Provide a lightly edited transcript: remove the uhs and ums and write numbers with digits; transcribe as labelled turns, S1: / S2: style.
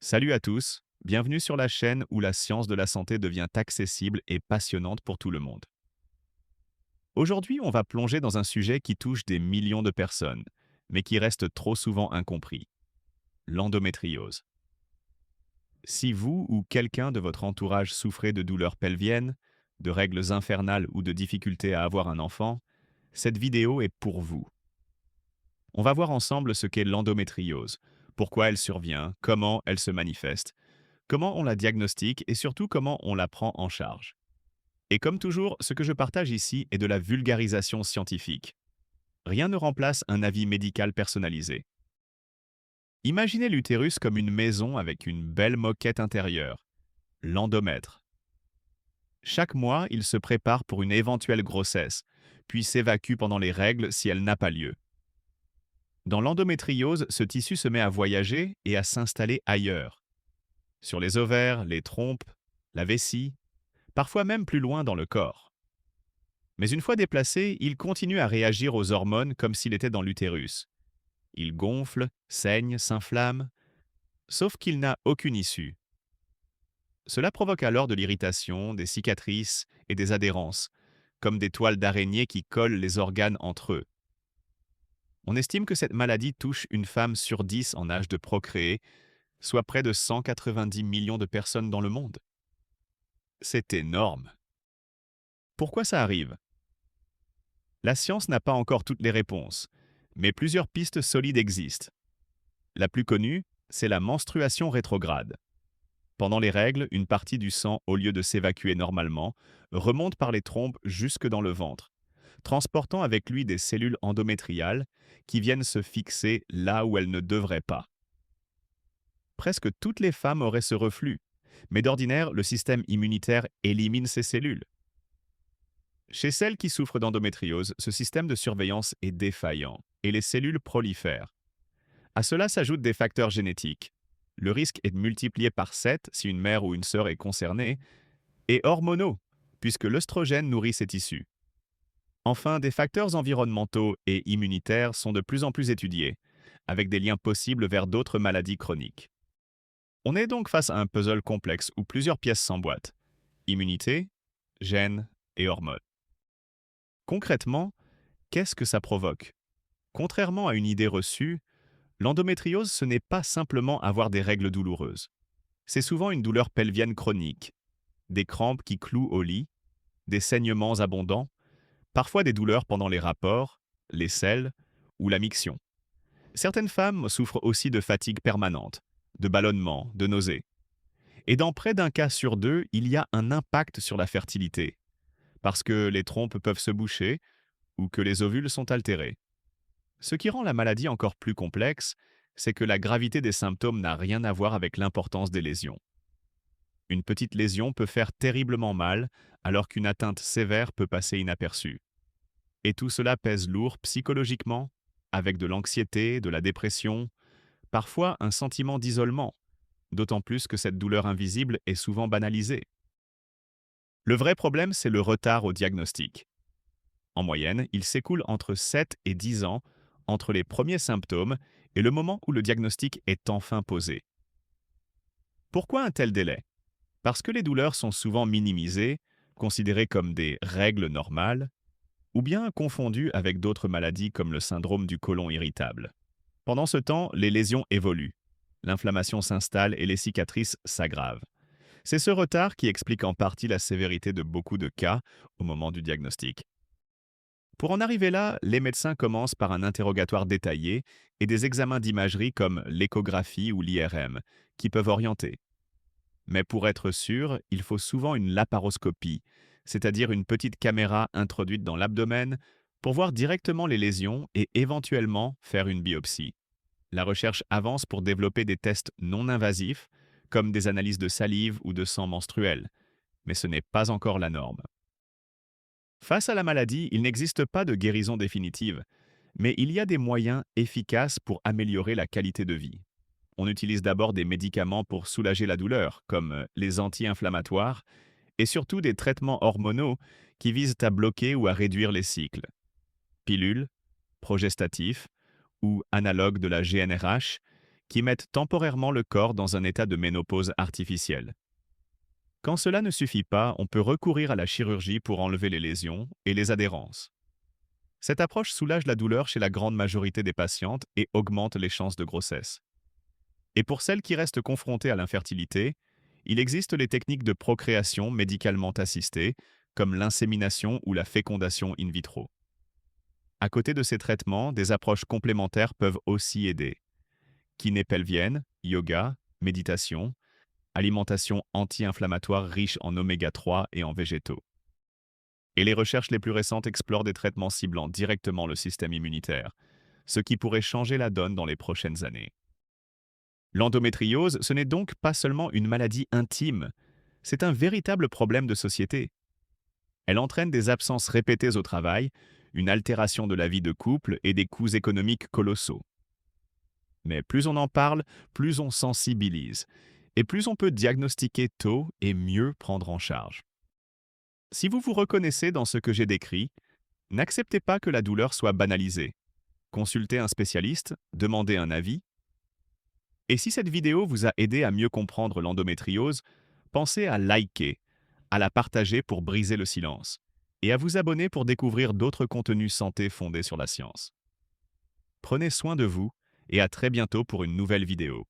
S1: Salut à tous, bienvenue sur la chaîne où la science de la santé devient accessible et passionnante pour tout le monde. Aujourd'hui, on va plonger dans un sujet qui touche des millions de personnes, mais qui reste trop souvent incompris, l'endométriose. Si vous ou quelqu'un de votre entourage souffrez de douleurs pelviennes, de règles infernales ou de difficultés à avoir un enfant, cette vidéo est pour vous. On va voir ensemble ce qu'est l'endométriose, pourquoi elle survient, comment elle se manifeste, comment on la diagnostique et surtout comment on la prend en charge. Et comme toujours, ce que je partage ici est de la vulgarisation scientifique. Rien ne remplace un avis médical personnalisé. Imaginez l'utérus comme une maison avec une belle moquette intérieure, l'endomètre. Chaque mois, il se prépare pour une éventuelle grossesse, puis s'évacue pendant les règles si elle n'a pas lieu. Dans l'endométriose, ce tissu se met à voyager et à s'installer ailleurs, sur les ovaires, les trompes, la vessie, parfois même plus loin dans le corps. Mais une fois déplacé, il continue à réagir aux hormones comme s'il était dans l'utérus. Il gonfle, saigne, s'inflamme, sauf qu'il n'a aucune issue. Cela provoque alors de l'irritation, des cicatrices et des adhérences, comme des toiles d'araignée qui collent les organes entre eux. On estime que cette maladie touche une femme sur 10 en âge de procréer, soit près de 190 millions de personnes dans le monde. C'est énorme. Pourquoi ça arrive? La science n'a pas encore toutes les réponses, mais plusieurs pistes solides existent. La plus connue, c'est la menstruation rétrograde. Pendant les règles, une partie du sang, au lieu de s'évacuer normalement, remonte par les trompes jusque dans le ventre, transportant avec lui des cellules endométriales qui viennent se fixer là où elles ne devraient pas. Presque toutes les femmes auraient ce reflux, mais d'ordinaire, le système immunitaire élimine ces cellules. Chez celles qui souffrent d'endométriose, ce système de surveillance est défaillant et les cellules prolifèrent. À cela s'ajoutent des facteurs génétiques. Le risque est multiplié par 7 si une mère ou une sœur est concernée, et hormonaux, puisque l'œstrogène nourrit ces tissus. Enfin, des facteurs environnementaux et immunitaires sont de plus en plus étudiés, avec des liens possibles vers d'autres maladies chroniques. On est donc face à un puzzle complexe où plusieurs pièces s'emboîtent. Immunité, gènes et hormones. Concrètement, qu'est-ce que ça provoque? Contrairement à une idée reçue, l'endométriose, ce n'est pas simplement avoir des règles douloureuses. C'est souvent une douleur pelvienne chronique, des crampes qui clouent au lit, des saignements abondants, parfois des douleurs pendant les rapports, les selles ou la miction. Certaines femmes souffrent aussi de fatigue permanente, de ballonnements, de nausées. Et dans près d'un cas sur deux, il y a un impact sur la fertilité, parce que les trompes peuvent se boucher ou que les ovules sont altérés. Ce qui rend la maladie encore plus complexe, c'est que la gravité des symptômes n'a rien à voir avec l'importance des lésions. Une petite lésion peut faire terriblement mal, alors qu'une atteinte sévère peut passer inaperçue. Et tout cela pèse lourd psychologiquement, avec de l'anxiété, de la dépression, parfois un sentiment d'isolement, d'autant plus que cette douleur invisible est souvent banalisée. Le vrai problème, c'est le retard au diagnostic. En moyenne, il s'écoule entre 7 et 10 ans entre les premiers symptômes et le moment où le diagnostic est enfin posé. Pourquoi un tel délai? Parce que les douleurs sont souvent minimisées, considérées comme des règles normales, ou bien confondues avec d'autres maladies comme le syndrome du côlon irritable. Pendant ce temps, les lésions évoluent. L'inflammation s'installe et les cicatrices s'aggravent. C'est ce retard qui explique en partie la sévérité de beaucoup de cas au moment du diagnostic. Pour en arriver là, les médecins commencent par un interrogatoire détaillé et des examens d'imagerie comme l'échographie ou l'IRM, qui peuvent orienter. Mais pour être sûr, il faut souvent une laparoscopie, c'est-à-dire une petite caméra introduite dans l'abdomen pour voir directement les lésions et éventuellement faire une biopsie. La recherche avance pour développer des tests non invasifs, comme des analyses de salive ou de sang menstruel, mais ce n'est pas encore la norme. Face à la maladie, il n'existe pas de guérison définitive, mais il y a des moyens efficaces pour améliorer la qualité de vie. On utilise d'abord des médicaments pour soulager la douleur, comme les anti-inflammatoires, et surtout des traitements hormonaux qui visent à bloquer ou à réduire les cycles. Pilules, progestatifs ou analogues de la GnRH, qui mettent temporairement le corps dans un état de ménopause artificielle. Quand cela ne suffit pas, on peut recourir à la chirurgie pour enlever les lésions et les adhérences. Cette approche soulage la douleur chez la grande majorité des patientes et augmente les chances de grossesse. Et pour celles qui restent confrontées à l'infertilité, il existe les techniques de procréation médicalement assistée, comme l'insémination ou la fécondation in vitro. À côté de ces traitements, des approches complémentaires peuvent aussi aider. Kiné pelvienne, yoga, méditation, alimentation anti-inflammatoire riche en oméga 3 et en végétaux. Et les recherches les plus récentes explorent des traitements ciblant directement le système immunitaire, ce qui pourrait changer la donne dans les prochaines années. L'endométriose, ce n'est donc pas seulement une maladie intime, c'est un véritable problème de société. Elle entraîne des absences répétées au travail, une altération de la vie de couple et des coûts économiques colossaux. Mais plus on en parle, plus on sensibilise, et plus on peut diagnostiquer tôt et mieux prendre en charge. Si vous vous reconnaissez dans ce que j'ai décrit, n'acceptez pas que la douleur soit banalisée. Consultez un spécialiste, demandez un avis. Et si cette vidéo vous a aidé à mieux comprendre l'endométriose, pensez à liker, à la partager pour briser le silence, et à vous abonner pour découvrir d'autres contenus santé fondés sur la science. Prenez soin de vous et à très bientôt pour une nouvelle vidéo.